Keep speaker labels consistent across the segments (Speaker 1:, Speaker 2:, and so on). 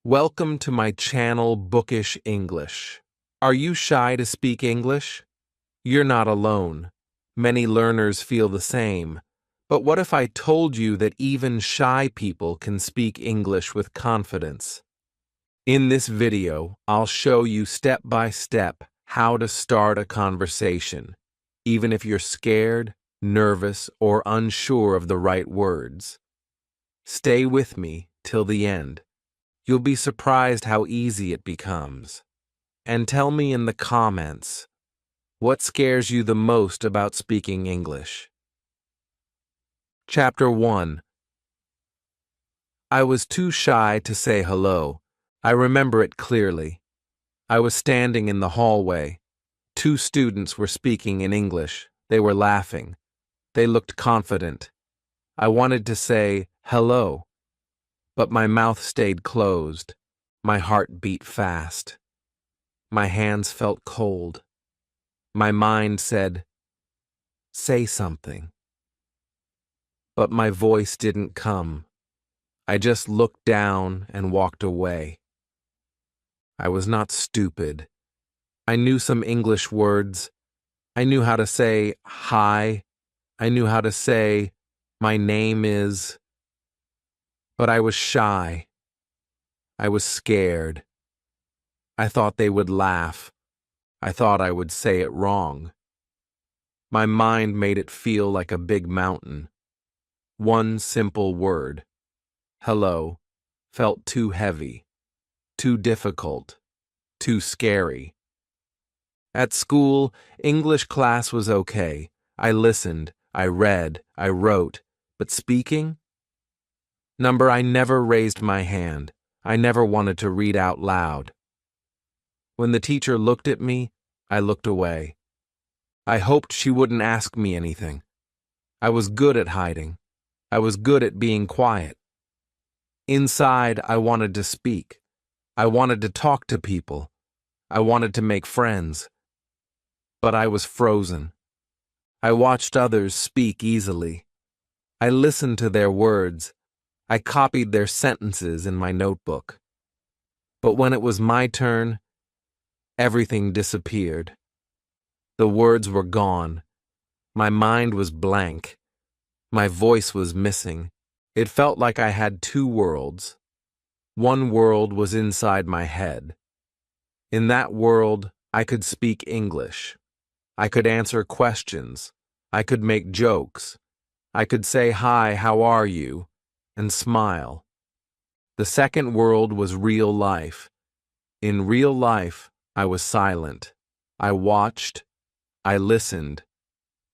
Speaker 1: Welcome to my channel, Bookish English. Are you shy to speak English? You're not alone. Many learners feel the same. But what if I told you that even shy people can speak English with confidence? In this video, I'll show you step by step how to start a conversation, even if you're scared, nervous, or unsure of the right words. Stay with me till the end. You'll be surprised how easy it becomes. And tell me in the comments, what scares you the most about speaking English? Chapter 1. I was too shy to say hello. I remember it clearly. I was standing in the hallway. 2 students were speaking in English. They were laughing. They looked confident. I wanted to say hello, but my mouth stayed closed. My heart beat fast. My hands felt cold. My mind said, "Say something." But my voice didn't come. I just looked down and walked away. I was not stupid. I knew some English words. I knew how to say hi. I knew how to say, "My name is..." But I was shy. I was scared. I thought they would laugh. I thought I would say it wrong. My mind made it feel like a big mountain. One simple word, hello, felt too heavy, too difficult, too scary. At school, English class was okay. I listened, I read, I wrote, but speaking? I never raised my hand. I never wanted to read out loud. When the teacher looked at me, I looked away. I hoped she wouldn't ask me anything. I was good at hiding. I was good at being quiet. Inside, I wanted to speak. I wanted to talk to people. I wanted to make friends. But I was frozen. I watched others speak easily. I listened to their words. I copied their sentences in my notebook. But when it was my turn, everything disappeared. The words were gone. My mind was blank. My voice was missing. It felt like I had 2 worlds. One world was inside my head. In that world, I could speak English. I could answer questions. I could make jokes. I could say, "Hi, how are you?" and smile. The second world was real life. In real life, I was silent. I watched. I listened.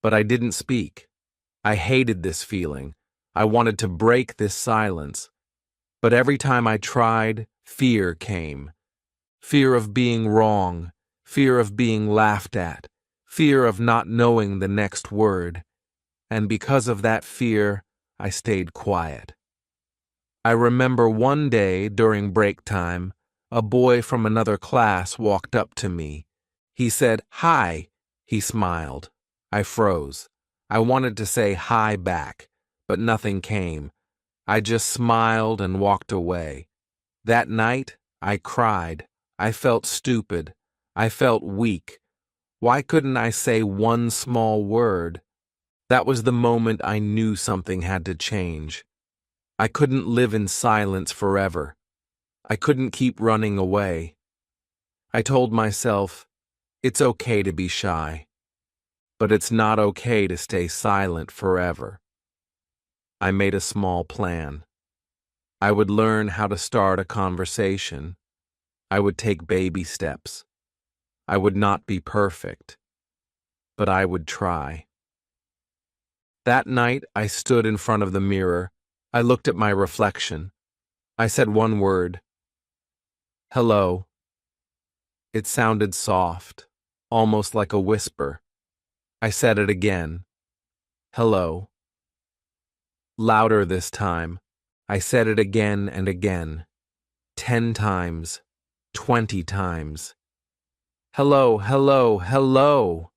Speaker 1: But I didn't speak. I hated this feeling. I wanted to break this silence. But every time I tried, fear came. Fear of being wrong. Fear of being laughed at. Fear of not knowing the next word. And because of that fear, I stayed quiet. I remember one day during break time, a boy from another class walked up to me. He said, "Hi." He smiled. I froze. I wanted to say hi back, but nothing came. I just smiled and walked away. That night, I cried. I felt stupid. I felt weak. Why couldn't I say one small word? That was the moment I knew something had to change. I couldn't live in silence forever. I couldn't keep running away. I told myself, it's okay to be shy, but it's not okay to stay silent forever. I made a small plan. I would learn how to start a conversation. I would take baby steps. I would not be perfect, but I would try. That night, I stood in front of the mirror. I looked at my reflection. I said one word, "Hello." It sounded soft, almost like a whisper. I said it again, "Hello." Louder this time. I said it again and again, 10 times, 20 times. "Hello, hello, hello."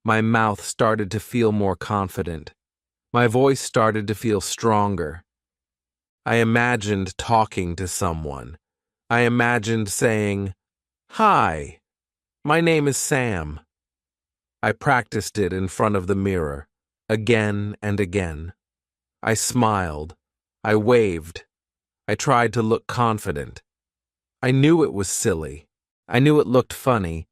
Speaker 1: My mouth started to feel more confident. My voice started to feel stronger. I imagined talking to someone, I imagined saying, "Hi, my name is Sam." I practiced it in front of the mirror, again and again. I smiled. I waved. I tried to look confident. I knew it was silly. I knew it looked funny,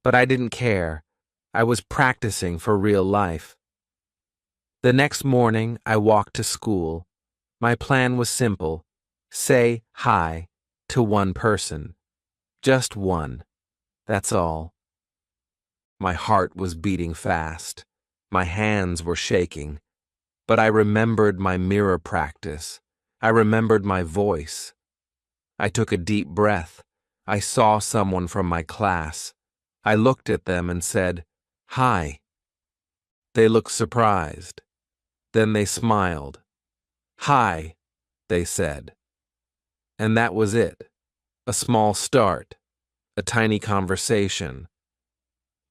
Speaker 1: but I didn't care. I was practicing for real life. The next morning, I walked to school. My plan was simple. Say hi to one person. Just one. That's all. My heart was beating fast. My hands were shaking. But I remembered my mirror practice. I remembered my voice. I took a deep breath. I saw someone from my class. I looked at them and said, "Hi." They looked surprised. Then they smiled. "Hi," they said. And that was it. A small start. A tiny conversation.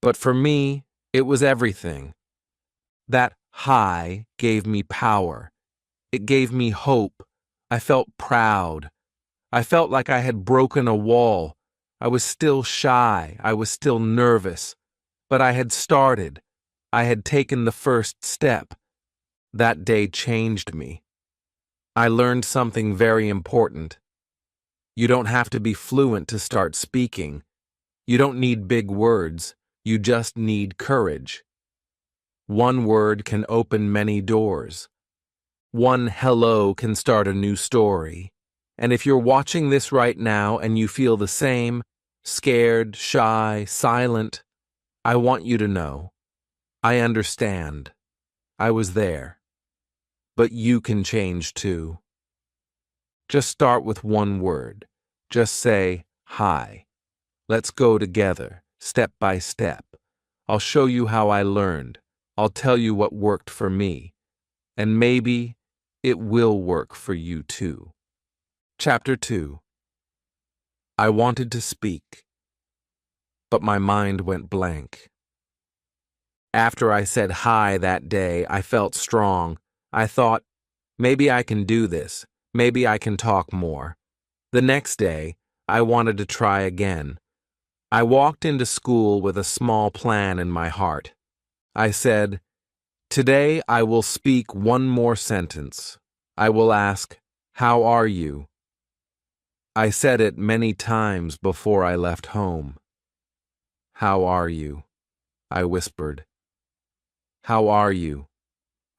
Speaker 1: But for me, it was everything. That hi gave me power. It gave me hope. I felt proud. I felt like I had broken a wall. I was still shy. I was still nervous. But I had started. I had taken the first step. That day changed me. I learned something very important. You don't have to be fluent to start speaking. You don't need big words. You just need courage. One word can open many doors. One hello can start a new story. And if you're watching this right now and you feel the same, scared, shy, silent, I want you to know, I understand. I was there. But you can change too. Just start with one word. Just say, hi. Let's go together, step by step. I'll show you how I learned. I'll tell you what worked for me. And maybe it will work for you too. Chapter 2. I wanted to speak, but my mind went blank. After I said hi that day, I felt strong. I thought, maybe I can do this. Maybe I can talk more. The next day, I wanted to try again. I walked into school with a small plan in my heart. I said, "Today I will speak one more sentence. I will ask, 'How are you?'" I said it many times before I left home. "How are you?" I whispered. "How are you?"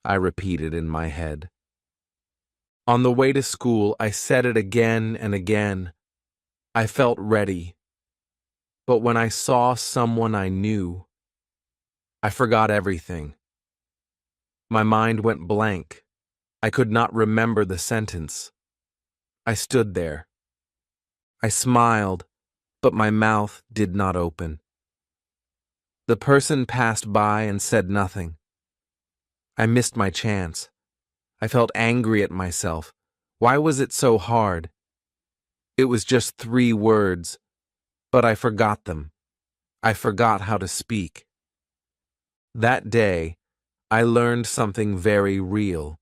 Speaker 1: I repeated in my head. On the way to school, I said it again and again. I felt ready. But when I saw someone I knew, I forgot everything. My mind went blank. I could not remember the sentence. I stood there. I smiled, but my mouth did not open. The person passed by and said nothing. I missed my chance. I felt angry at myself. Why was it so hard? It was just 3 words, but I forgot them. I forgot how to speak. That day, I learned something very real.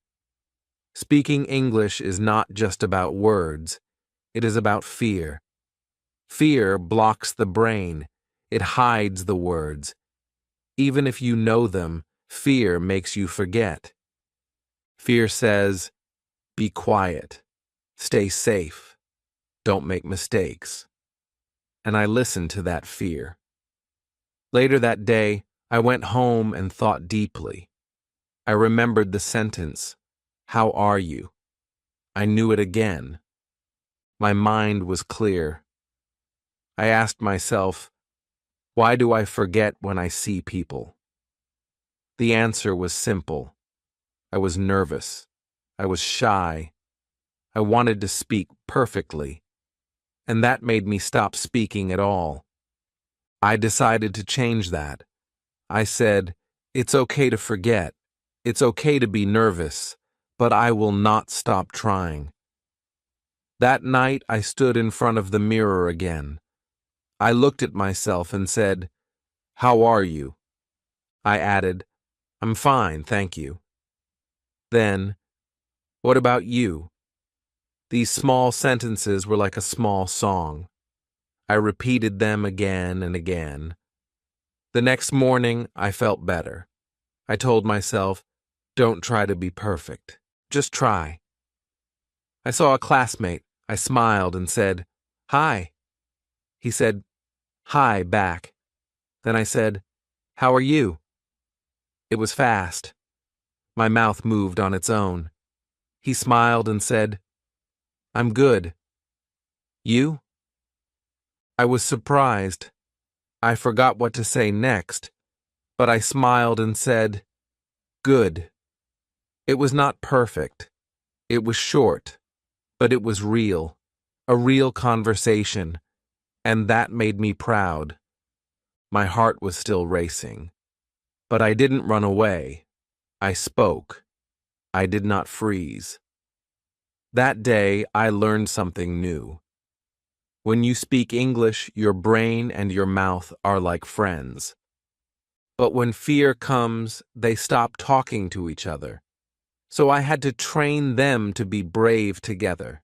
Speaker 1: Speaking English is not just about words. It is about fear. Fear blocks the brain. It hides the words. Even if you know them, fear makes you forget. Fear says, be quiet, stay safe, don't make mistakes. And I listened to that fear. Later that day, I went home and thought deeply. I remembered the sentence, "How are you?" I knew it again. My mind was clear. I asked myself, why do I forget when I see people? The answer was simple. I was nervous. I was shy. I wanted to speak perfectly. And that made me stop speaking at all. I decided to change that. I said, it's okay to forget. It's okay to be nervous, but I will not stop trying. That night, I stood in front of the mirror again. I looked at myself and said, "How are you?" I added, "I'm fine, thank you." Then, "What about you?" These small sentences were like a small song. I repeated them again and again. The next morning, I felt better. I told myself, don't try to be perfect. Just try. I saw a classmate. I smiled and said, "Hi." He said, "Hi," back. Then I said, "How are you?" It was fast. My mouth moved on its own. He smiled and said, "I'm good. You?" I was surprised. I forgot what to say next, but I smiled and said, "Good." It was not perfect. It was short, but it was real. A real conversation, and that made me proud. My heart was still racing. But I didn't run away. I spoke. I did not freeze. That day, I learned something new. When you speak English, your brain and your mouth are like friends. But when fear comes, they stop talking to each other. So I had to train them to be brave together.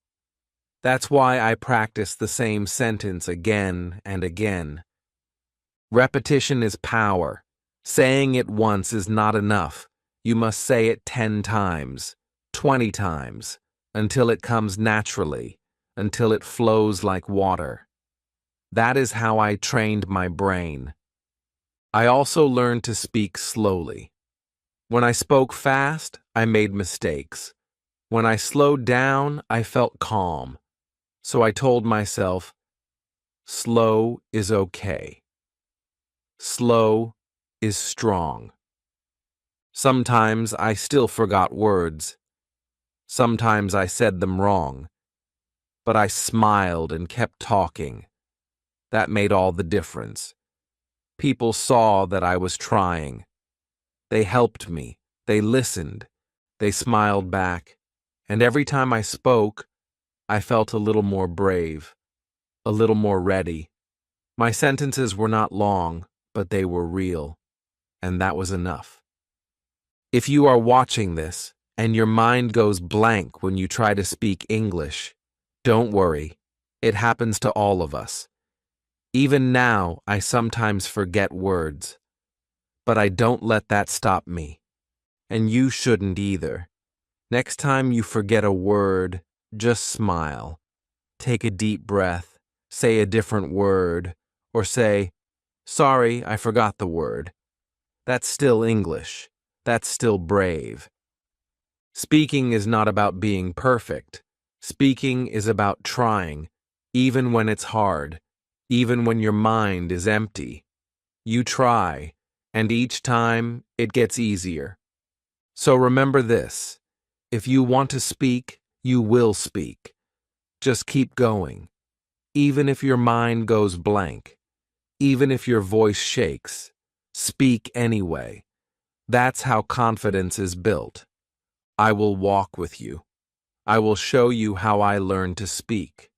Speaker 1: That's why I practice the same sentence again and again. Repetition is power. Saying it once is not enough. You must say it 10 times, 20 times, until it comes naturally, until it flows like water. That is how I trained my brain. I also learned to speak slowly. When I spoke fast, I made mistakes. When I slowed down, I felt calm. So I told myself, slow is okay. Slow is strong. Sometimes I still forgot words. Sometimes I said them wrong. But I smiled and kept talking. That made all the difference. People saw that I was trying. They helped me. They listened. They smiled back. And every time I spoke, I felt a little more brave, a little more ready. My sentences were not long, but they were real. And that was enough. If you are watching this, and your mind goes blank when you try to speak English, don't worry. It happens to all of us. Even now, I sometimes forget words. But I don't let that stop me. And you shouldn't either. Next time you forget a word, just smile. Take a deep breath, say a different word, or say, "Sorry, I forgot the word." That's still English. That's still brave. Speaking is not about being perfect. Speaking is about trying, even when it's hard, even when your mind is empty. You try, and each time it gets easier. So remember this. If you want to speak, you will speak. Just keep going. Even if your mind goes blank, even if your voice shakes, speak anyway. That's how confidence is built. I will walk with you. I will show you how I learned to speak.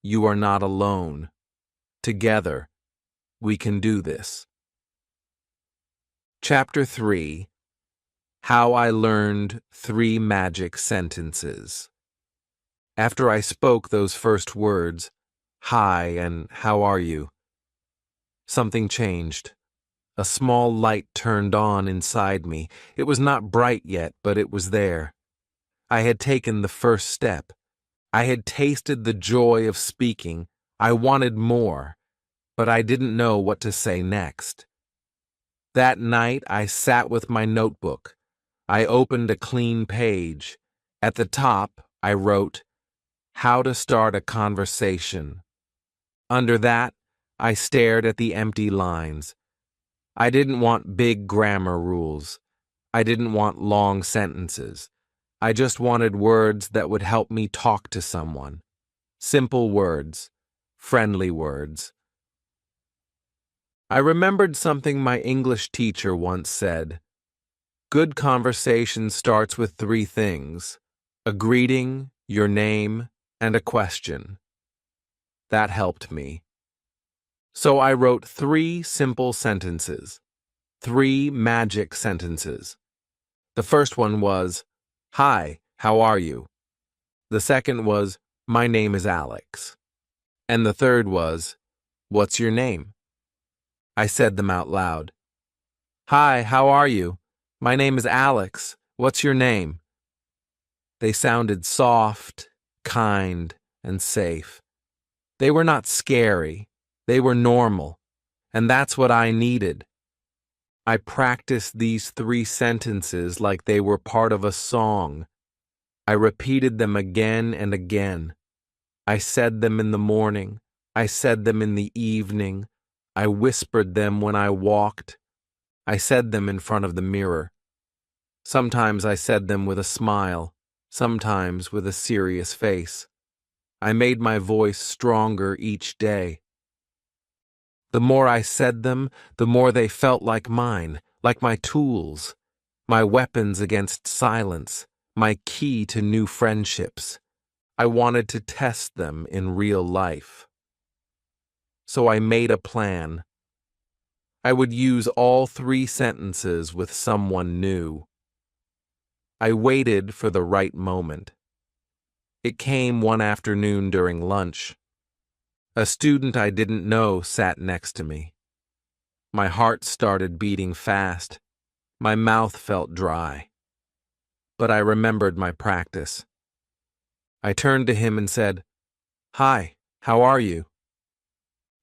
Speaker 1: You are not alone. Together, we can do this. Chapter 3: How I Learned 3 Magic Sentences. After I spoke those first words, "Hi" and "How are you?" something changed. A small light turned on inside me. It was not bright yet, but it was there. I had taken the first step. I had tasted the joy of speaking. I wanted more, but I didn't know what to say next. That night, I sat with my notebook. I opened a clean page. At the top, I wrote, "How to start a conversation." Under that, I stared at the empty lines. I didn't want big grammar rules. I didn't want long sentences. I just wanted words that would help me talk to someone. Simple words, friendly words. I remembered something my English teacher once said. Good conversation starts with 3 things: a greeting, your name, and a question. That helped me. So I wrote 3 simple sentences, 3 magic sentences. The first one was, "Hi, how are you?" The second was, "My name is Alex." And the third was, "What's your name?" I said them out loud. "Hi, how are you? My name is Alex. What's your name?" They sounded soft, kind, and safe. They were not scary. They were normal. And that's what I needed. I practiced these 3 sentences like they were part of a song. I repeated them again and again. I said them in the morning. I said them in the evening. I whispered them when I walked. I said them in front of the mirror. Sometimes I said them with a smile, sometimes with a serious face. I made my voice stronger each day. The more I said them, the more they felt like mine, like my tools, my weapons against silence, my key to new friendships. I wanted to test them in real life. So I made a plan. I would use all 3 sentences with someone new. I waited for the right moment. It came one afternoon during lunch. A student I didn't know sat next to me. My heart started beating fast. My mouth felt dry. But I remembered my practice. I turned to him and said, "Hi, how are you?"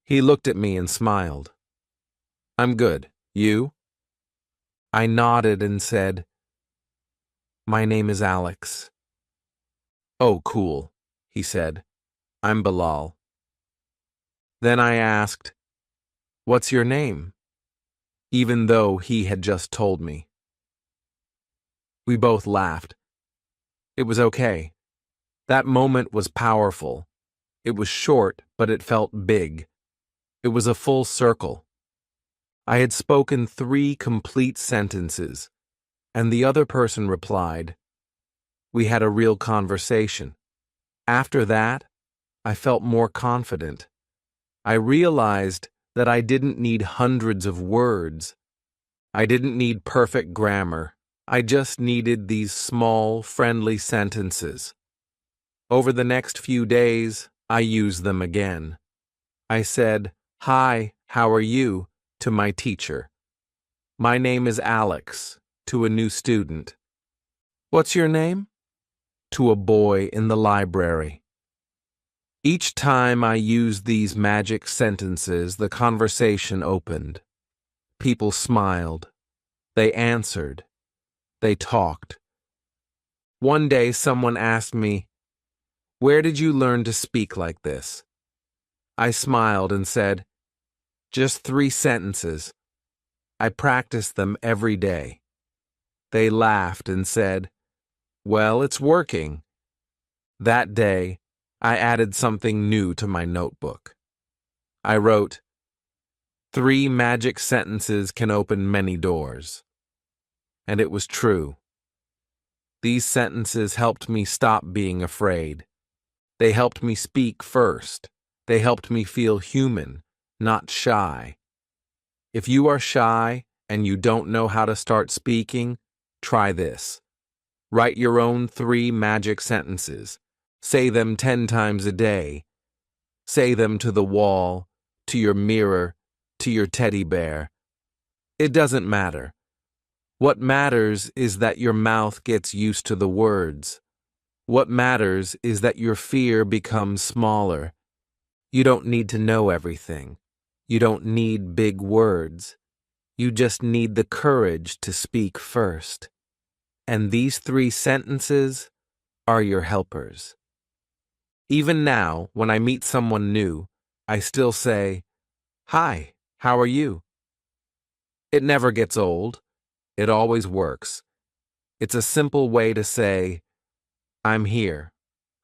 Speaker 1: He looked at me and smiled. "I'm good. You?" I nodded and said, "My name is Alex." "Oh, cool," he said. "I'm Bilal." Then I asked, "What's your name?" Even though he had just told me. We both laughed. It was okay. That moment was powerful. It was short, but it felt big. It was a full circle. I had spoken 3 complete sentences, and the other person replied. We had a real conversation. After that, I felt more confident. I realized that I didn't need hundreds of words. I didn't need perfect grammar. I just needed these small, friendly sentences. Over the next few days, I used them again. I said, "Hi, how are you?" to my teacher. "My name is Alex," to a new student. "What's your name?" to a boy in the library. Each time I used these magic sentences, the conversation opened. People smiled. They answered. They talked. One day someone asked me, "Where did you learn to speak like this?" I smiled and said, "Just 3 sentences. I practiced them every day." They laughed and said, "Well, it's working." That day, I added something new to my notebook. I wrote, 3 magic sentences can open many doors. And it was true. These sentences helped me stop being afraid. They helped me speak first. They helped me feel human, not shy. If you are shy and you don't know how to start speaking, try this. Write your own 3 magic sentences. Say them 10 times a day. Say them to the wall, to your mirror, to your teddy bear. It doesn't matter. What matters is that your mouth gets used to the words. What matters is that your fear becomes smaller. You don't need to know everything. You don't need big words. You just need the courage to speak first. And these 3 sentences are your helpers. Even now, when I meet someone new, I still say, "Hi, how are you?" It never gets old. It always works. It's a simple way to say, "I'm here.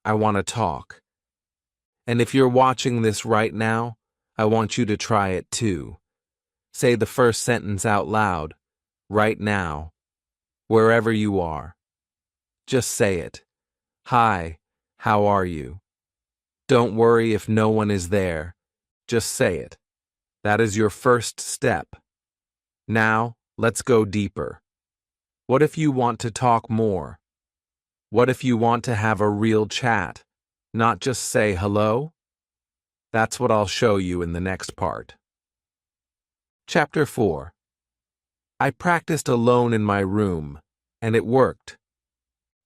Speaker 1: I want to talk." And if you're watching this right now, I want you to try it too. Say the first sentence out loud, right now, wherever you are. Just say it. "Hi, how are you?" Don't worry if no one is there. Just say it. That is your first step. Now, let's go deeper. What if you want to talk more? What if you want to have a real chat, not just say hello? That's what I'll show you in the next part. Chapter 4. I practiced alone in my room, and it worked.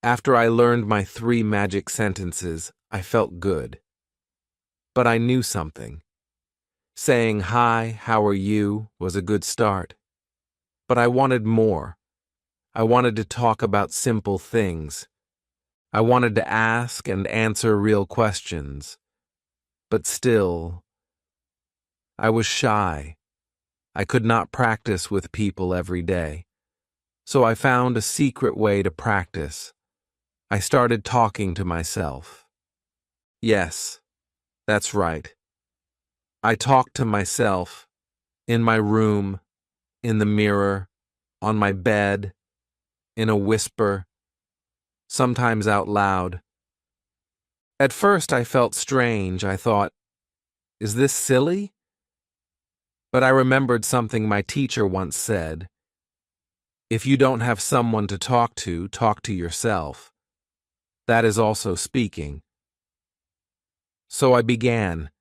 Speaker 1: After I learned my 3 magic sentences, I felt good. But I knew something. Saying hi, how are you was a good start. But I wanted more. I wanted to talk about simple things. I wanted to ask and answer real questions. But still, I was shy. I could not practice with people every day. So I found a secret way to practice. I started talking to myself. Yes, that's right. I talked to myself, in my room, in the mirror, on my bed, in a whisper, sometimes out loud. At first I felt strange. I thought, is this silly? But I remembered something my teacher once said. If you don't have someone to talk to yourself. That is also speaking. So I began.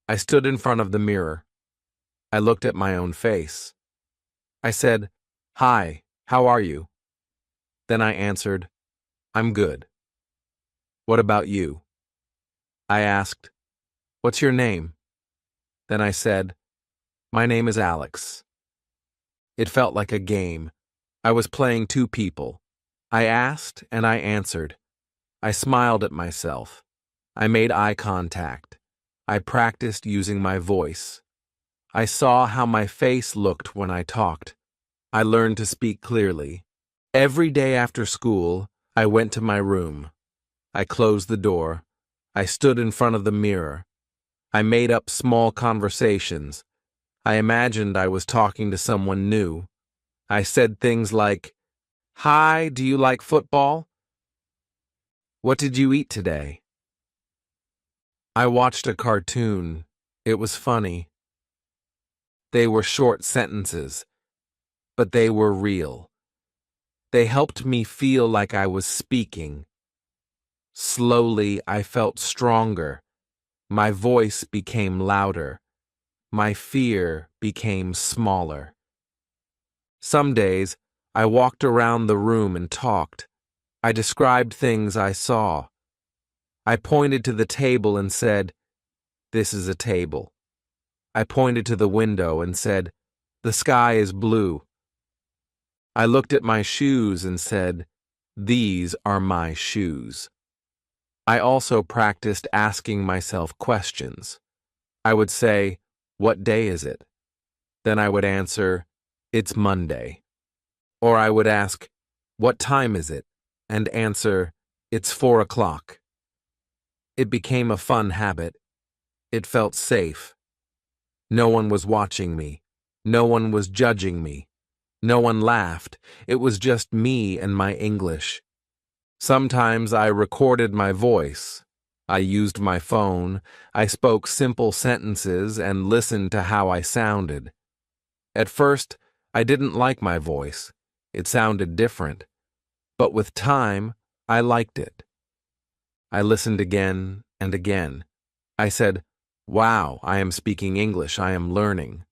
Speaker 1: I stood in front of the mirror. I looked at my own face. I said, "Hi, how are you?" Then I answered, "I'm good." "What about you?" I asked, "What's your name?" Then I said, "My name is Alex." It felt like a game. I was playing 2 people. I asked and I answered. I smiled at myself. I made eye contact. I practiced using my voice. I saw how my face looked when I talked. I learned to speak clearly. Every day after school, I went to my room. I closed the door. I stood in front of the mirror. I made up small conversations. I imagined I was talking to someone new. I said things like, "Hi, do you like football? What did you eat today?" I watched a cartoon. It was funny. They were short sentences, but they were real. They helped me feel like I was speaking. Slowly, I felt stronger. My voice became louder. My fear became smaller. Some days, I walked around the room and talked. I described things I saw. I pointed to the table and said, "This is a table." I pointed to the window and said, "The sky is blue." I looked at my shoes and said, "These are my shoes." I also practiced asking myself questions. I would say, "What day is it?" Then I would answer, "It's Monday." Or I would ask, "What time is it?" and answer, "It's 4 o'clock." It became a fun habit. It felt safe. No one was watching me. No one was judging me. No one laughed. It was just me and my English. Sometimes I recorded my voice. I used my phone. I spoke simple sentences and listened to how I sounded. At first, I didn't like my voice. It sounded different. But with time, I liked it. I listened again and again. I said, "Wow, I am speaking English. I am learning."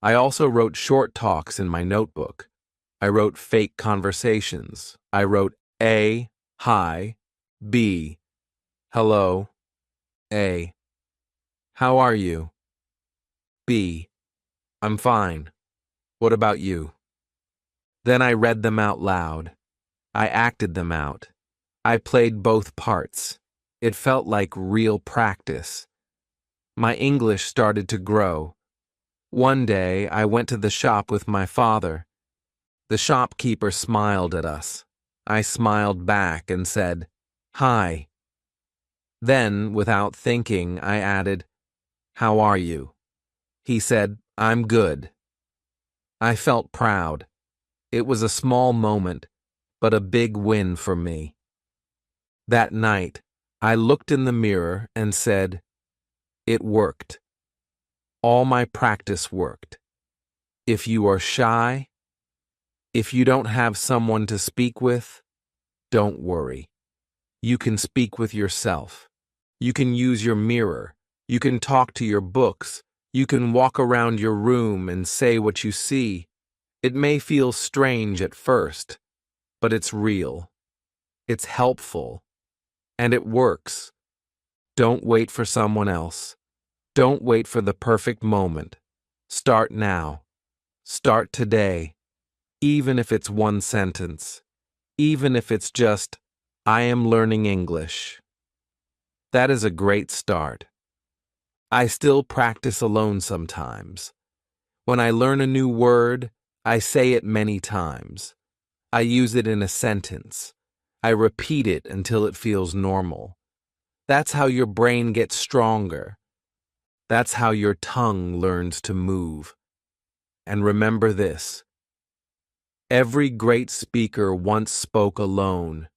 Speaker 1: I also wrote short talks in my notebook. I wrote fake conversations. I wrote A, hi, B, hello, A, how are you? B, I'm fine. What about you? Then I read them out loud. I acted them out. I played both parts. It felt like real practice. My English started to grow. One day, I went to the shop with my father. The shopkeeper smiled at us. I smiled back and said, "Hi." Then, without thinking, I added, "How are you?" He said, "I'm good." I felt proud. It was a small moment, but a big win for me. That night, I looked in the mirror and said, "It worked." All my practice worked. If you are shy, if you don't have someone to speak with, Don't worry. You can speak with yourself. You can use your mirror. You can talk to your books. You can walk around your room and say what you see. It may feel strange at first, but it's real. It's helpful. And it works. Don't wait for someone else. Don't wait for the perfect moment. Start now. Start today. Even if it's one sentence. Even if it's just, I am learning English. That is a great start. I still practice alone sometimes. When I learn a new word, I say it many times. I use it in a sentence. I repeat it until it feels normal. That's how your brain gets stronger. That's how your tongue learns to move. And remember this. Every great speaker once spoke alone.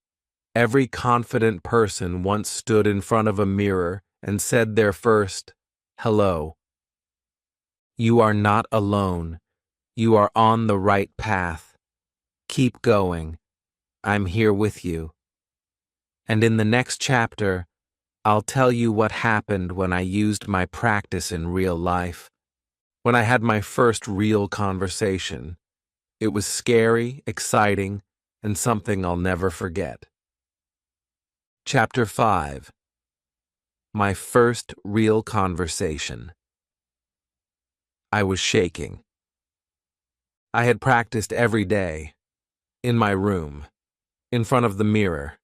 Speaker 1: Every confident person once stood in front of a mirror and said their first, hello. You are not alone. You are on the right path. Keep going. I'm here with you. And in the next chapter, I'll tell you what happened when I used my practice in real life. When I had my first real conversation. It was scary, exciting, and something I'll never forget. Chapter 5. My first real conversation. I was shaking. I had practiced every day, in my room, in front of the mirror.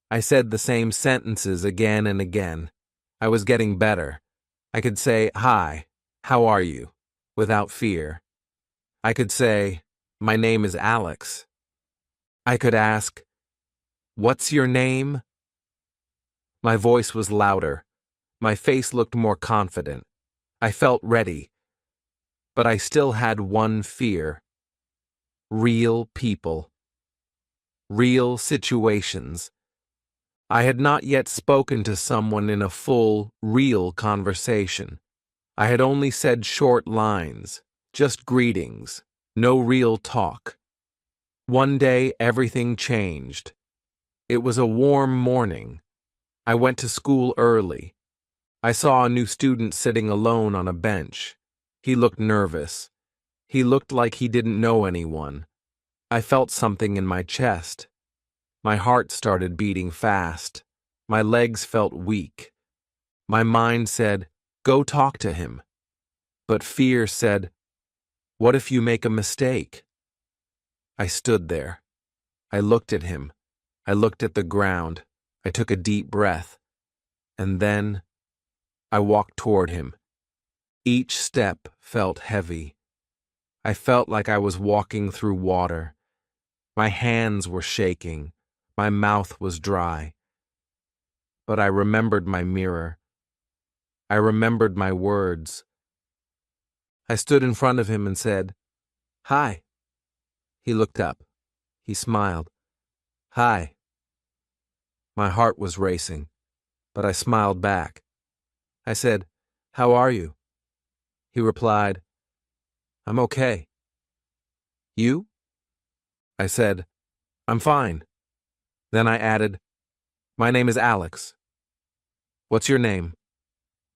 Speaker 1: I said the same sentences again and again. I was getting better. I could say, hi, how are you, without fear. I could say, my name is Alex. I could ask, what's your name? My voice was louder. My face looked more confident. I felt ready. But I still had one fear. Real people. Real situations. I had not yet spoken to someone in a full, real conversation. I had only said short lines, just greetings, no real talk. One day, everything changed. It was a warm morning. I went to school early. I saw a new student sitting alone on a bench. He looked nervous. He looked like he didn't know anyone. I felt something in my chest. My heart started beating fast. My legs felt weak. My mind said, go talk to him. But fear said, what if you make a mistake? I stood there. I looked at him. I looked at the ground. I took a deep breath. And then I walked toward him. Each step felt heavy. I felt like I was walking through water. My hands were shaking. My mouth was dry. But I remembered my mirror. I remembered my words. I stood in front of him and said, hi. He looked up. He smiled. Hi. My heart was racing, but I smiled back. I said, how are you? He replied, I'm okay. You? I said, I'm fine. Then I added, my name is Alex. What's your name?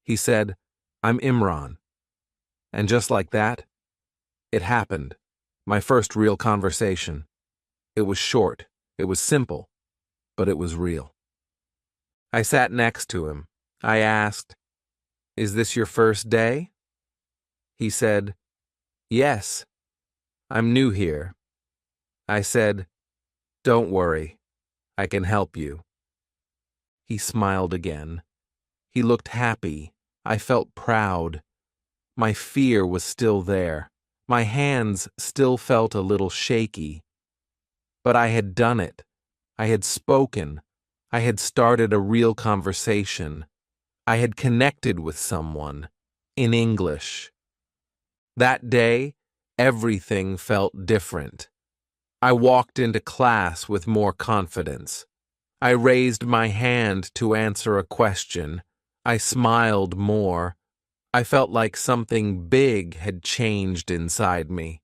Speaker 1: He said, I'm Imran. And just like that, it happened. My first real conversation. It was short, it was simple, but it was real. I sat next to him. I asked, is this your first day? He said, yes. I'm new here. I said, don't worry. I can help you. He smiled again. He looked happy. I felt proud. My fear was still there. My hands still felt a little shaky. But I had done it. I had spoken. I had started a real conversation. I had connected with someone. In English. That day, everything felt different. I walked into class with more confidence. I raised my hand to answer a question. I smiled more. I felt like something big had changed inside me.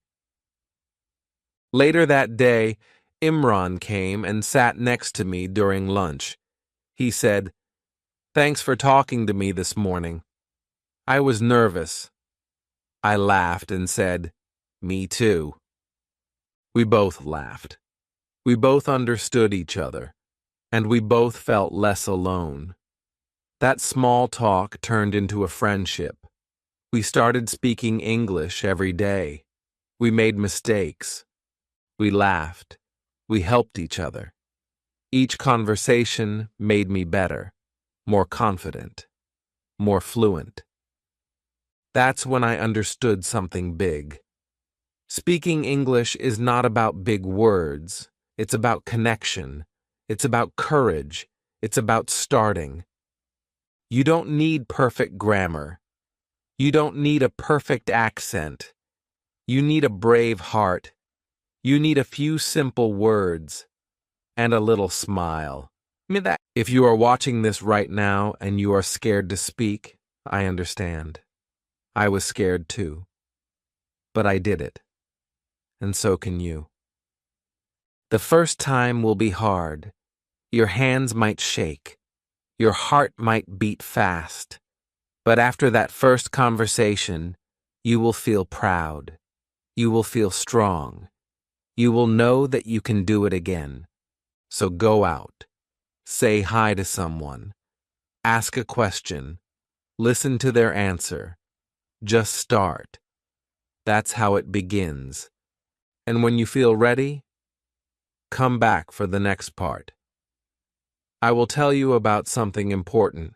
Speaker 1: Later that day, Imran came and sat next to me during lunch. He said, "Thanks for talking to me this morning." I was nervous. I laughed and said, "Me too." We both laughed. We both understood each other, and we both felt less alone. That small talk turned into a friendship. We started speaking English every day. We made mistakes. We laughed. We helped each other. Each conversation made me better, more confident, more fluent. That's when I understood something big. Speaking English is not about big words. It's about connection. It's about courage. It's about starting. You don't need perfect grammar. You don't need a perfect accent. You need a brave heart. You need a few simple words and a little smile. If you are watching this right now and you are scared to speak, I understand. I was scared too. But I did it. And so can you. The first time will be hard. Your hands might shake. Your heart might beat fast. But after that first conversation, you will feel proud. You will feel strong. You will know that you can do it again. So go out. Say hi to someone. Ask a question. Listen to their answer. Just start. That's how it begins. And when you feel ready, come back for the next part. I will tell you about something important.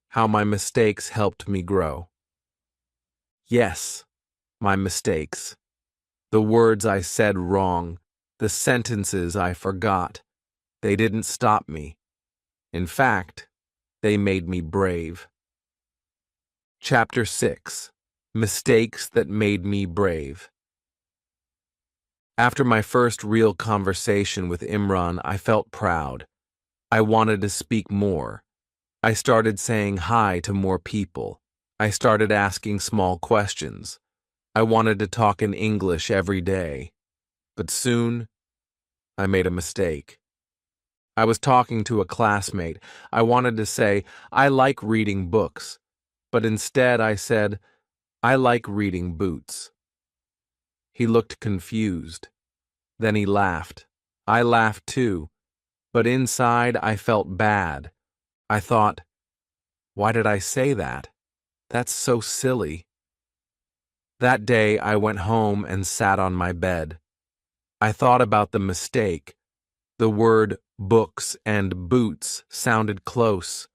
Speaker 1: How my mistakes helped me grow. Yes, my mistakes. The words I said wrong, the sentences I forgot, they didn't stop me. In fact, they made me brave. Chapter 6. Mistakes that made me brave. After my first real conversation with Imran, I felt proud. I wanted to speak more. I started saying hi to more people. I started asking small questions. I wanted to talk in English every day. But soon, I made a mistake. I was talking to a classmate. I wanted to say, "I like reading books." But instead I said, "I like reading boots." He looked confused. Then he laughed. I laughed too. But inside I felt bad. I thought, why did I say that? That's so silly. That day I went home and sat on my bed. I thought about the mistake. The word books and boots sounded close,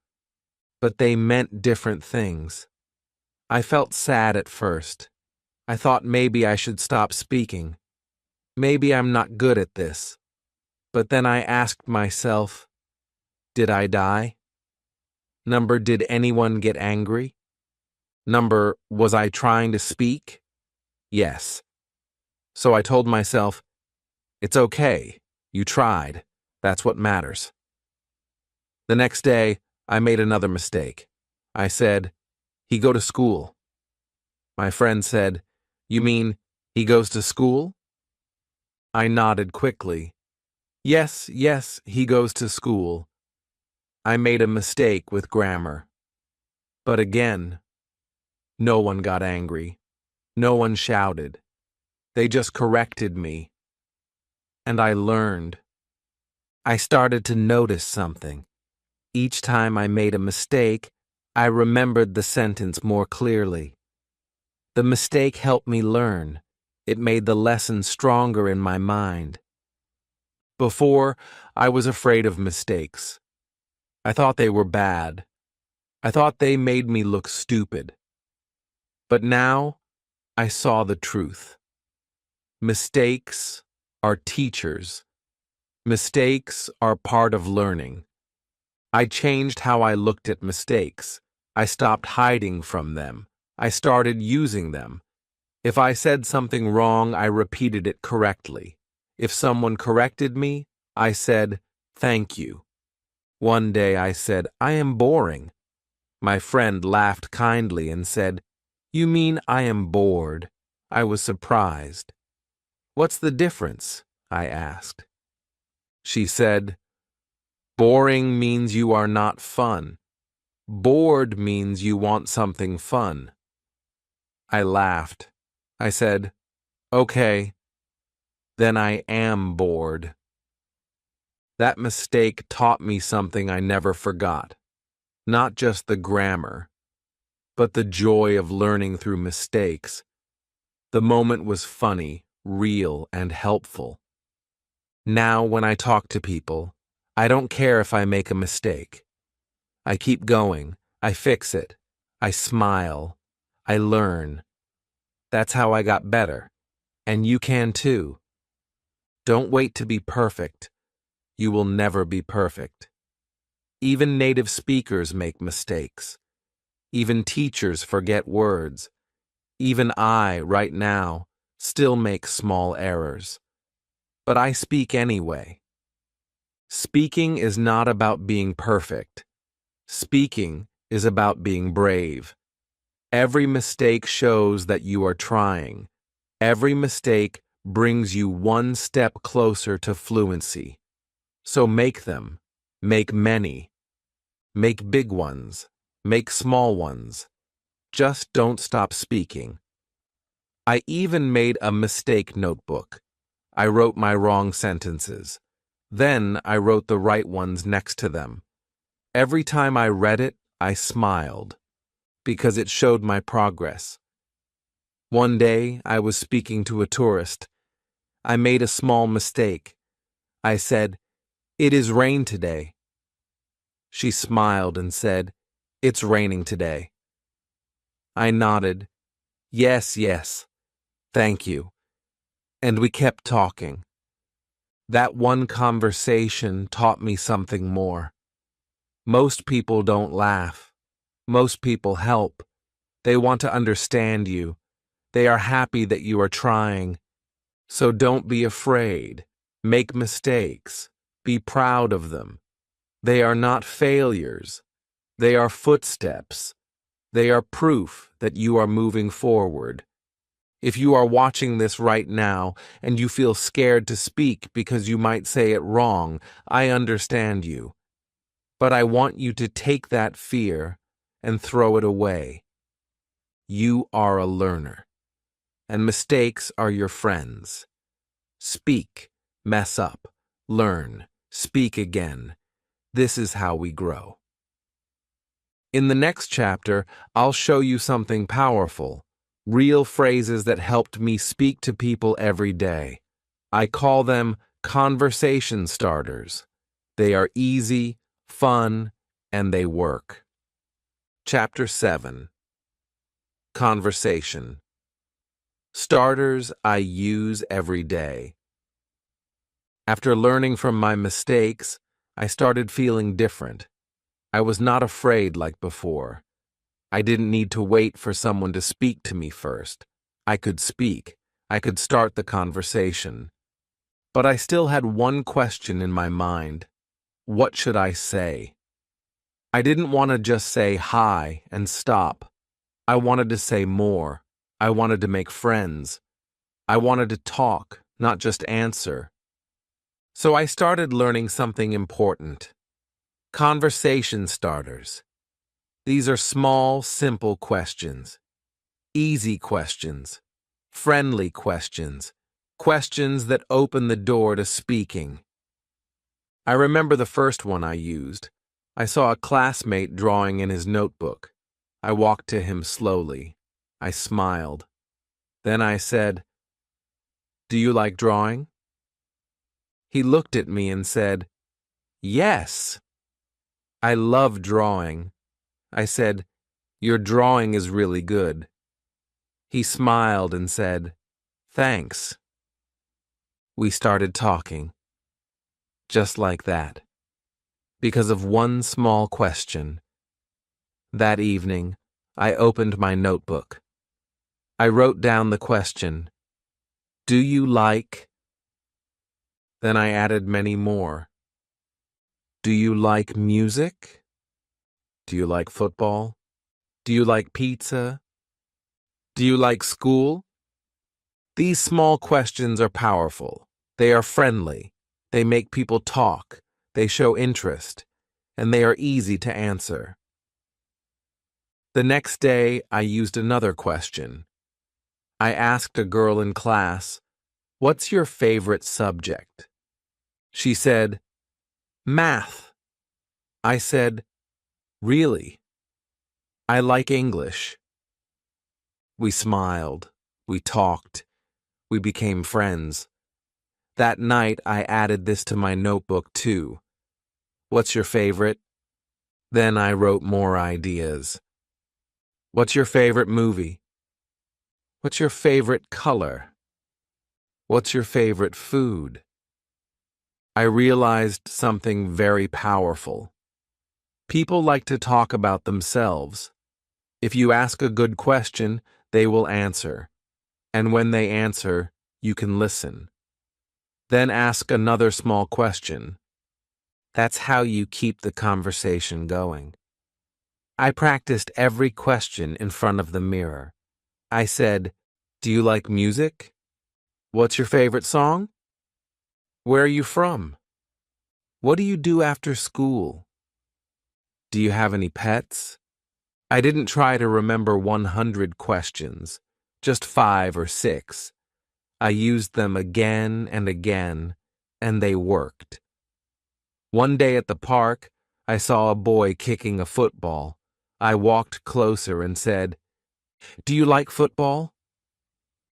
Speaker 1: but they meant different things. I felt sad at first. I thought maybe I should stop speaking. Maybe I'm not good at this. But then I asked myself, did I die? Number, did anyone get angry? Number, was I trying to speak? Yes. So I told myself, it's okay. You tried. That's what matters. The next day, I made another mistake. I said, he go to school. My friend said, you mean he goes to school? I nodded quickly. Yes, he goes to school. I made a mistake with grammar. But again, no one got angry. No one shouted. They just corrected me. And I learned. I started to notice something. Each time I made a mistake, I remembered the sentence more clearly. The mistake helped me learn. It made the lesson stronger in my mind. Before, I was afraid of mistakes. I thought they were bad. I thought they made me look stupid. But now, I saw the truth. Mistakes are teachers. Mistakes are part of learning. I changed how I looked at mistakes. I stopped hiding from them. I started using them. If I said something wrong, I repeated it correctly. If someone corrected me, I said, thank you. One day I said, I am boring. My friend laughed kindly and said, you mean I am bored? I was surprised. What's the difference? I asked. She said, "Boring means you are not fun. Bored means you want something fun." I laughed. I said, "Okay, then I am bored." That mistake taught me something I never forgot. Not just the grammar, but the joy of learning through mistakes. The moment was funny, real, and helpful. Now, when I talk to people, I don't care if I make a mistake. I keep going. I fix it. I smile. I learn. That's how I got better. And you can too. Don't wait to be perfect. You will never be perfect. Even native speakers make mistakes. Even teachers forget words. Even I, right now, still make small errors. But I speak anyway. Speaking is not about being perfect. Speaking is about being brave. Every mistake shows that you are trying. Every mistake brings you one step closer to fluency. So make them. Make many. Make big ones. Make small ones. Just don't stop speaking. I even made a mistake notebook. I wrote my wrong sentences. Then I wrote the right ones next to them. Every time I read it, I smiled, because it showed my progress. One day, I was speaking to a tourist. I made a small mistake. I said, "It is rain today." She smiled and said, "It's raining today." I nodded, "Yes, yes, thank you." And we kept talking. That one conversation taught me something more. Most people don't laugh. Most people help. They want to understand you. They are happy that you are trying. So don't be afraid. Make mistakes. Be proud of them. They are not failures. They are footsteps. They are proof that you are moving forward. If you are watching this right now and you feel scared to speak because you might say it wrong, I understand you. But I want you to take that fear and throw it away. You are a learner, and mistakes are your friends. Speak, mess up, learn, speak again. This is how we grow. In the next chapter, I'll show you something powerful, real phrases that helped me speak to people every day. I call them conversation starters. They are easy, fun, and they work. Chapter 7. Conversation. Starters I use every day. After learning from my mistakes, I started feeling different. I was not afraid like before. I didn't need to wait for someone to speak to me first. I could speak. I could start the conversation. But I still had one question in my mind. What should I say? I didn't want to just say hi and stop. I wanted to say more. I wanted to make friends. I wanted to talk, not just answer. So I started learning something important. Conversation starters. These are small, simple questions. Easy questions. Friendly questions. Questions that open the door to speaking. I remember the first one I used. I saw a classmate drawing in his notebook. I walked to him slowly. I smiled. Then I said, "Do you like drawing?" He looked at me and said, "Yes." "I love drawing." I said, "Your drawing is really good." He smiled and said, "Thanks." We started talking. Just like that. Because of one small question. That evening, I opened my notebook. I wrote down the question, "Do you like?" Then I added many more. "Do you like music? Do you like football? Do you like pizza? Do you like school?" These small questions are powerful. They are friendly. They make people talk. They show interest. And they are easy to answer. The next day, I used another question. I asked a girl in class, "What's your favorite subject?" She said, "Math." I said, "Really? I like English." We smiled. We talked. We became friends. That night, I added this to my notebook too. "What's your favorite?" Then I wrote more ideas. "What's your favorite movie?" "What's your favorite color?" "What's your favorite food?" I realized something very powerful. People like to talk about themselves. If you ask a good question, they will answer. And when they answer, you can listen. Then ask another small question. That's how you keep the conversation going. I practiced every question in front of the mirror. I said, "Do you like music? What's your favorite song? Where are you from? What do you do after school? Do you have any pets?" I didn't try to remember 100 questions, just 5 or 6. I used them again and again, and they worked. One day at the park, I saw a boy kicking a football. I walked closer and said, "Do you like football?"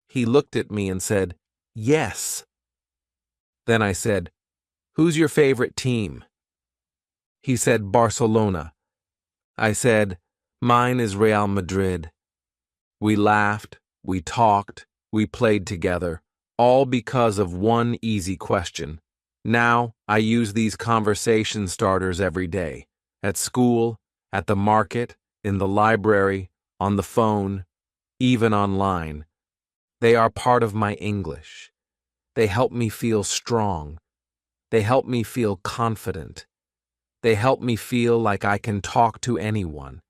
Speaker 1: He looked at me and said, "Yes." Then I said, "Who's your favorite team?" He said, "Barcelona." I said, "Mine is Real Madrid." We laughed, we talked, we played together, all because of one easy question. Now, I use these conversation starters every day, at school, at the market, in the library, on the phone, even online. They are part of my English. They help me feel strong. They help me feel confident. They help me feel like I can talk to anyone.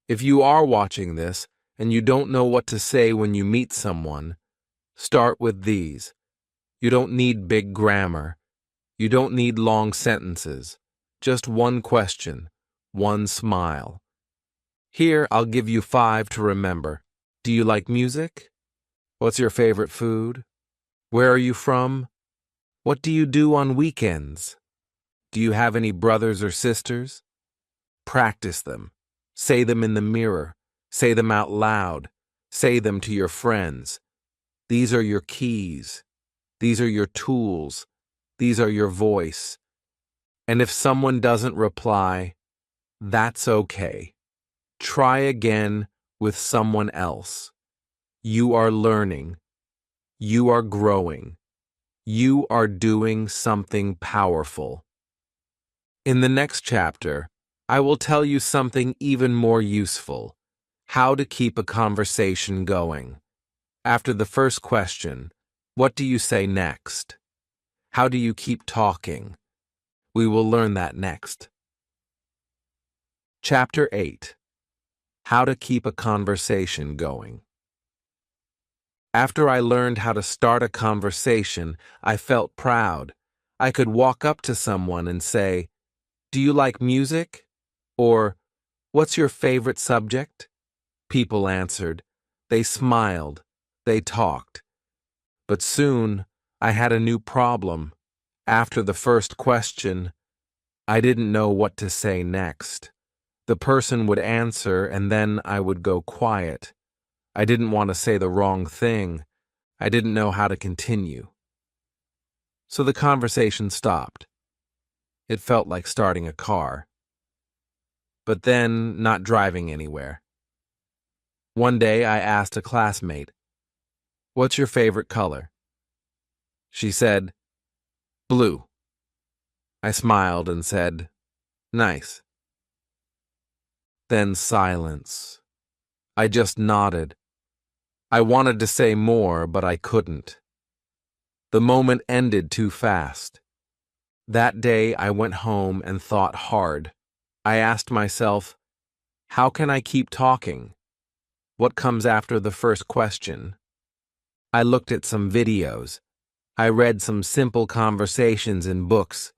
Speaker 1: If you are watching this and you don't know what to say when you meet someone, start with these. You don't need big grammar. You don't need long sentences. Just one question, one smile. Here, I'll give you 5 to remember. Do you like music? What's your favorite food? Where are you from? What do you do on weekends? Do you have any brothers or sisters? Practice them. Say them in the mirror. Say them out loud. Say them to your friends. These are your keys. These are your tools. These are your voice. And if someone doesn't reply, that's okay. Try again with someone else. You are learning. You are growing. You are doing something powerful. In the next chapter, I will tell you something even more useful: how to keep a conversation going. After the first question, what do you say next? How do you keep talking? We will learn that next. Chapter 8. How to keep a conversation going. After I learned how to start a conversation, I felt proud. I could walk up to someone and say, "Do you like music?" Or, "What's your favorite subject?" People answered. They smiled. They talked. But soon, I had a new problem. After the first question, I didn't know what to say next. The person would answer, and then I would go quiet. I didn't want to say the wrong thing. I didn't know how to continue. So the conversation stopped. It felt like starting a car, but then not driving anywhere. One day I asked a classmate, "What's your favorite color?" She said, "Blue." I smiled and said, "Nice." Then silence. I just nodded. I wanted to say more, but I couldn't. The moment ended too fast. That day I went home and thought hard. I asked myself, how can I keep talking? What comes after the first question? I looked at some videos. I read some simple conversations in books,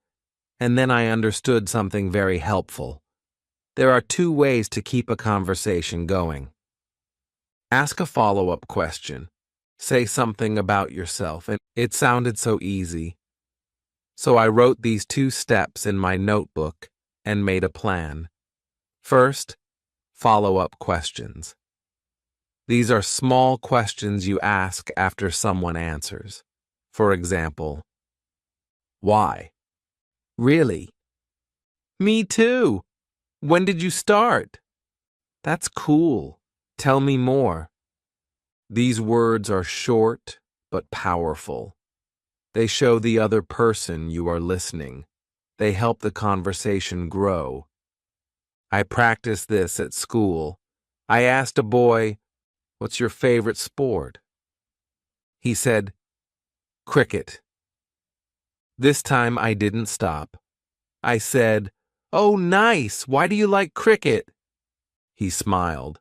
Speaker 1: and then I understood something very helpful. There are two ways to keep a conversation going. Ask a follow-up question. Say something about yourself, and it sounded so easy. So I wrote these 2 steps in my notebook and made a plan. First, follow-up questions. These are small questions you ask after someone answers. For example, why? Really? Me too. When did you start? That's cool. Tell me more. These words are short but powerful. They show the other person you are listening. They help the conversation grow. I practiced this at school. I asked a boy, "What's your favorite sport?" He said, "Cricket." This time I didn't stop. I said, "Oh, nice. Why do you like cricket?" He smiled.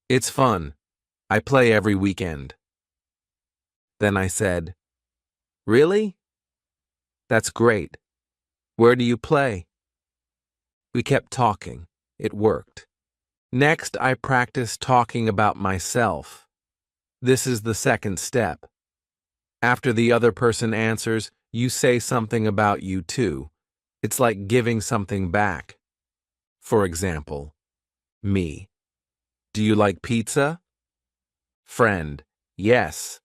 Speaker 1: "It's fun. I play every weekend." Then I said, "Really? That's great. Where do you play?" We kept talking. It worked. Next, I practiced talking about myself. This is the second step. After the other person answers, you say something about you too. It's like giving something back. For example, me. Do you like pizza? Friend. Yes.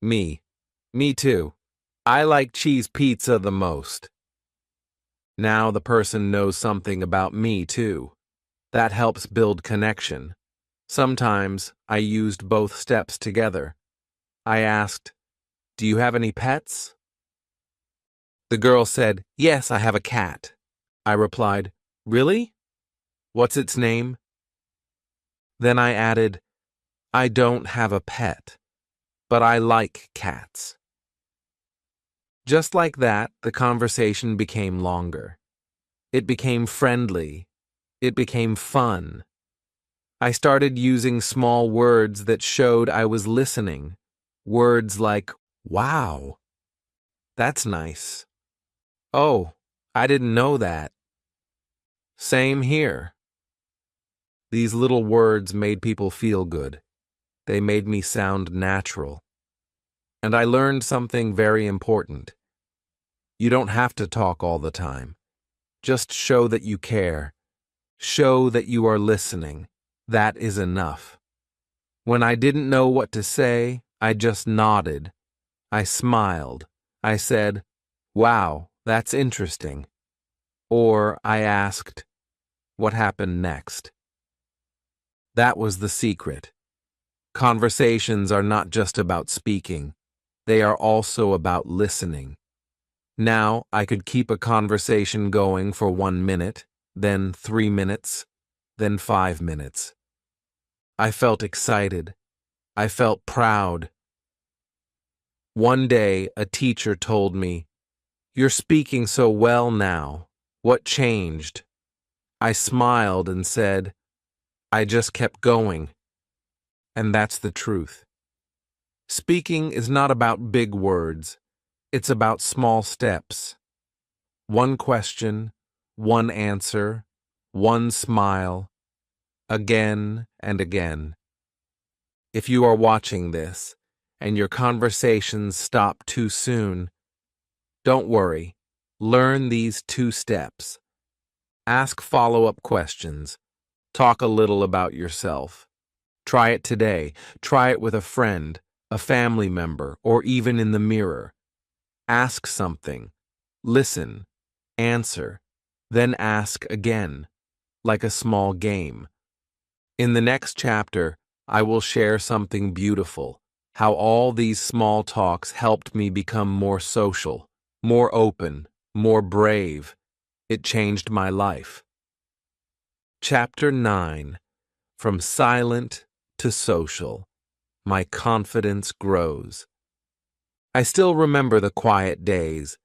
Speaker 1: Me. Me too. I like cheese pizza the most. Now the person knows something about me too. That helps build connection. Sometimes I used both steps together. I asked, "Do you have any pets?" The girl said, "Yes, I have a cat." I replied, "Really? What's its name?" Then I added, "I don't have a pet, but I like cats." Just like that, the conversation became longer. It became friendly. It became fun. I started using small words that showed I was listening. Words like, "Wow, that's nice. Oh, I didn't know that. Same here." These little words made people feel good. They made me sound natural. And I learned something very important. You don't have to talk all the time. Just show that you care. Show that you are listening. That is enough. When I didn't know what to say, I just nodded. I smiled. I said, "Wow, that's interesting." Or I asked, "What happened next?" That was the secret. Conversations are not just about speaking. They are also about listening. Now I could keep a conversation going for 1 minute, then 3 minutes, then 5 minutes. I felt excited. I felt proud. One day, a teacher told me, "You're speaking so well now. What changed?" I smiled and said, "I just kept going." And that's the truth. Speaking is not about big words. It's about small steps. One question, one answer, one smile, again and again. If you are watching this and your conversations stop too soon, don't worry. Learn these 2 steps. Ask follow-up questions. Talk a little about yourself. Try it today. Try it with a friend, a family member, or even in the mirror. Ask something. Listen. Answer. Then ask again, like a small game. In the next chapter, I will share something beautiful, how all these small talks helped me become more social, more open, more brave. It changed my life. Chapter 9. From silent to social. My confidence grows. I still remember the quiet days,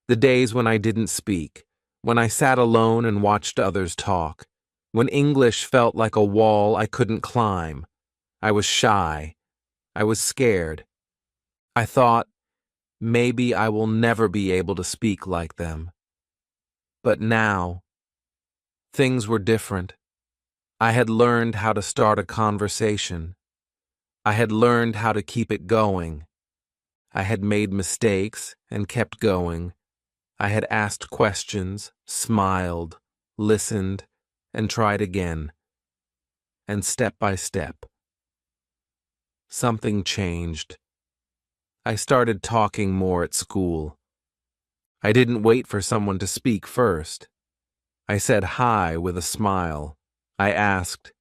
Speaker 1: the days when I didn't speak, when I sat alone and watched others talk, when English felt like a wall I couldn't climb. I was shy. I was scared. I thought, maybe I will never be able to speak like them. But now, things were different. I had learned how to start a conversation. I had learned how to keep it going. I had made mistakes and kept going. I had asked questions, smiled, listened, and tried again. And step by step, something changed. I started talking more at school. I didn't wait for someone to speak first. I said hi with a smile. I asked,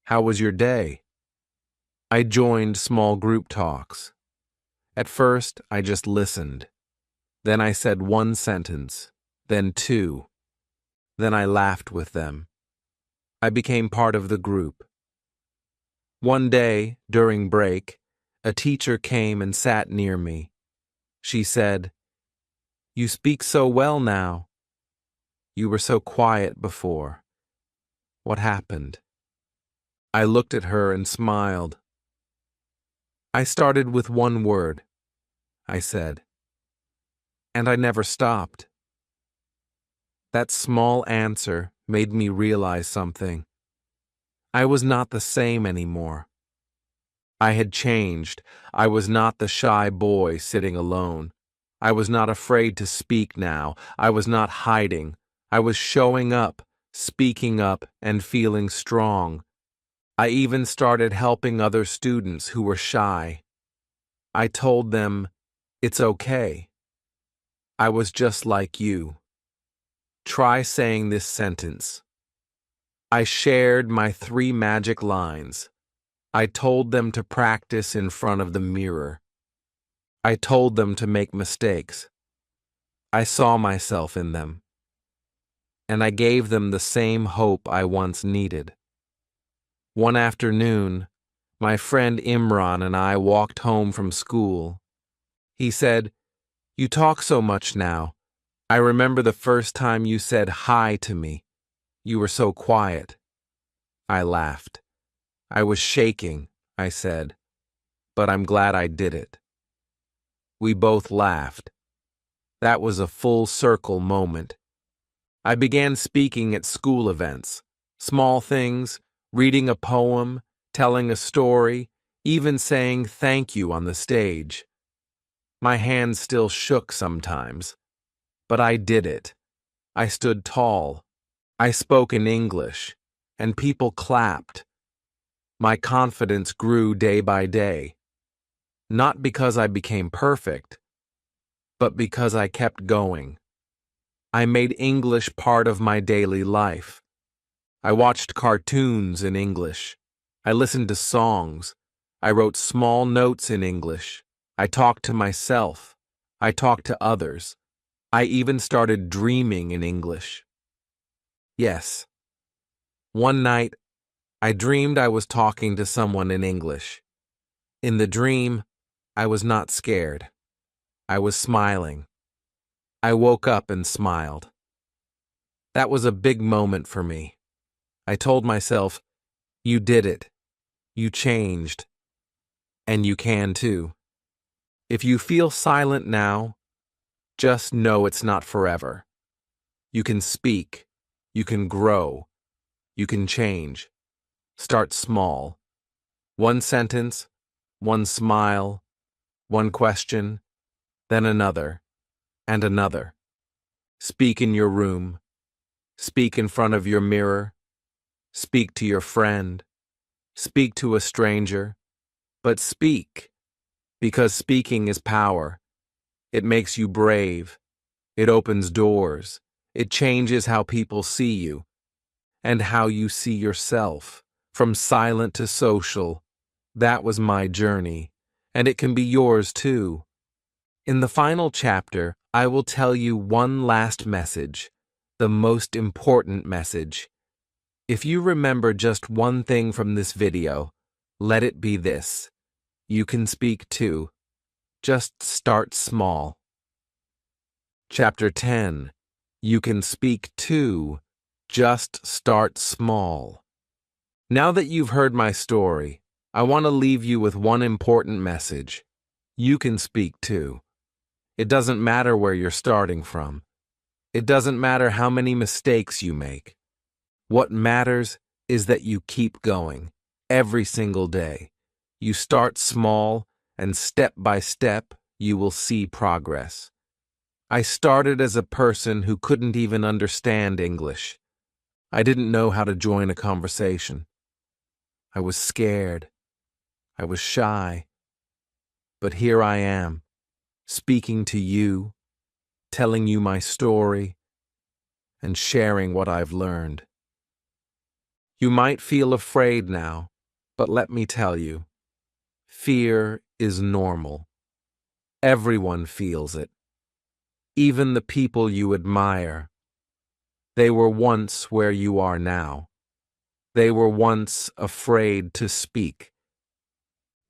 Speaker 1: "How was your day?" I joined small group talks. At first, I just listened. Then I said one sentence, then two. Then I laughed with them. I became part of the group. One day, during break, a teacher came and sat near me. She said, "You speak so well now. You were so quiet before. What happened?" I looked at her and smiled. "I started with one word," I said, "and I never stopped." That small answer made me realize something. I was not the same anymore. I had changed. I was not the shy boy sitting alone. I was not afraid to speak now. I was not hiding. I was showing up, speaking up, and feeling strong. I even started helping other students who were shy. I told them, "It's okay. I was just like you." Try saying this sentence. I shared my 3 magic lines. I told them to practice in front of the mirror. I told them to make mistakes. I saw myself in them. And I gave them the same hope I once needed. One afternoon, my friend Imran and I walked home from school. He said, "You talk so much now. I remember the first time you said hi to me. You were so quiet." I laughed. "I was shaking," I said, "but I'm glad I did it." We both laughed. That was a full circle moment. I began speaking at school events. Small things, reading a poem, telling a story, even saying thank you on the stage. My hands still shook sometimes, but I did it. I stood tall. I spoke in English, and people clapped. My confidence grew day by day. Not because I became perfect, but because I kept going. I made English part of my daily life. I watched cartoons in English. I listened to songs. I wrote small notes in English. I talked to myself. I talked to others. I even started dreaming in English. Yes. One night, I dreamed I was talking to someone in English. In the dream, I was not scared. I was smiling. I woke up and smiled. That was a big moment for me. I told myself, "You did it. You changed. And you can too." If you feel silent now, just know it's not forever. You can speak. You can grow. You can change. Start small. One sentence, one smile, one question, then another, and another. Speak in your room. Speak in front of your mirror. Speak to your friend. Speak to a stranger. But speak, because speaking is power. It makes you brave. It opens doors. It changes how people see you and how you see yourself. From silent to social, that was my journey, and it can be yours too. In the final chapter, I will tell you one last message, the most important message. If you remember just one thing from this video, let it be this: you can speak too. Just start small. Chapter 10. You can speak too. Just start small. Now that you've heard my story, I want to leave you with one important message. You can speak too. It doesn't matter where you're starting from. It doesn't matter how many mistakes you make. What matters is that you keep going every single day. You start small, and step by step, you will see progress. I started as a person who couldn't even understand English. I didn't know how to join a conversation. I was scared. I was shy. But here I am, speaking to you, telling you my story, and sharing what I've learned. You might feel afraid now, but let me tell you, fear is normal. Everyone feels it. Even the people you admire. They were once where you are now. They were once afraid to speak.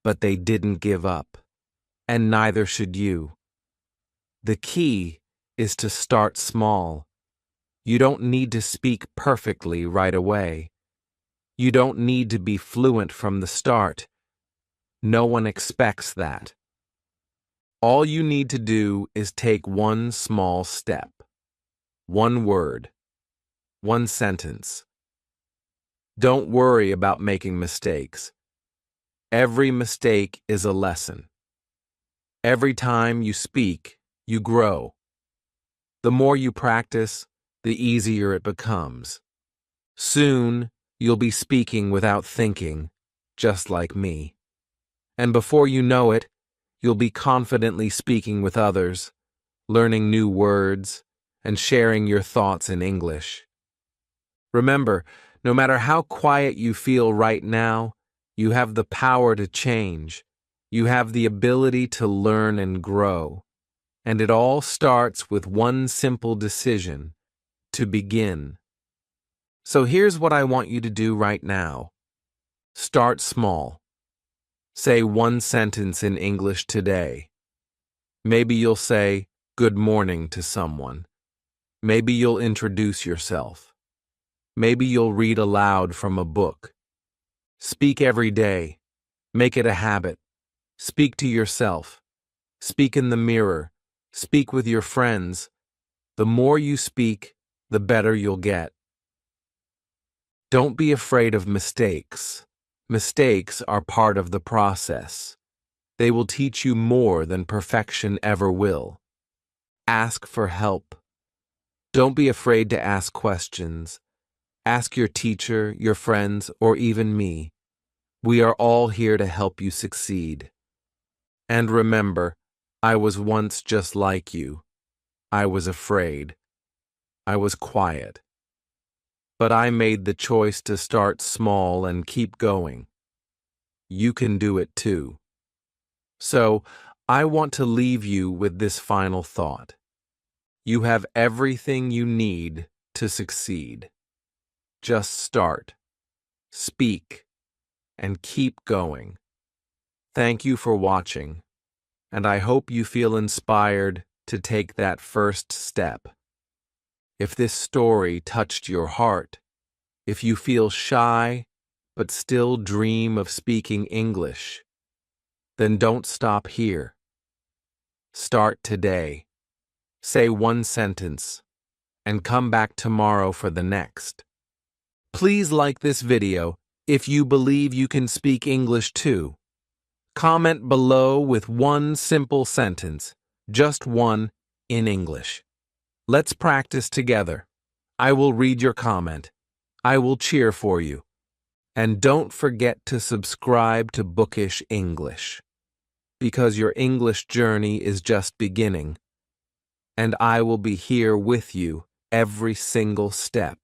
Speaker 1: But they didn't give up, and neither should you. The key is to start small. You don't need to speak perfectly right away. You don't need to be fluent from the start. No one expects that. All you need to do is take one small step. One word. One sentence. Don't worry about making mistakes. Every mistake is a lesson. Every time you speak, you grow. The more you practice, the easier it becomes. Soon, you'll be speaking without thinking, just like me. And before you know it, you'll be confidently speaking with others, learning new words, and sharing your thoughts in English. Remember, no matter how quiet you feel right now, you have the power to change. You have the ability to learn and grow. And it all starts with one simple decision: to begin. So here's what I want you to do right now. Start small. Say one sentence in English today. Maybe you'll say, "Good morning" to someone. Maybe you'll introduce yourself. Maybe you'll read aloud from a book. Speak every day. Make it a habit. Speak to yourself. Speak in the mirror. Speak with your friends. The more you speak, the better you'll get. Don't be afraid of mistakes. Mistakes are part of the process. They will teach you more than perfection ever will. Ask for help. Don't be afraid to ask questions. Ask your teacher, your friends, or even me. We are all here to help you succeed. And remember, I was once just like you. I was afraid. I was quiet. But I made the choice to start small and keep going. You can do it too. So, I want to leave you with this final thought. You have everything you need to succeed. Just start, speak, and keep going. Thank you for watching, and I hope you feel inspired to take that first step. If this story touched your heart, if you feel shy but still dream of speaking English, then don't stop here. Start today. Say one sentence, and come back tomorrow for the next. Please like this video if you believe you can speak English too. Comment below with one simple sentence, just one, in English. Let's practice together. I will read your comment. I will cheer for you. And don't forget to subscribe to Bookish English, because your English journey is just beginning, and I will be here with you every single step.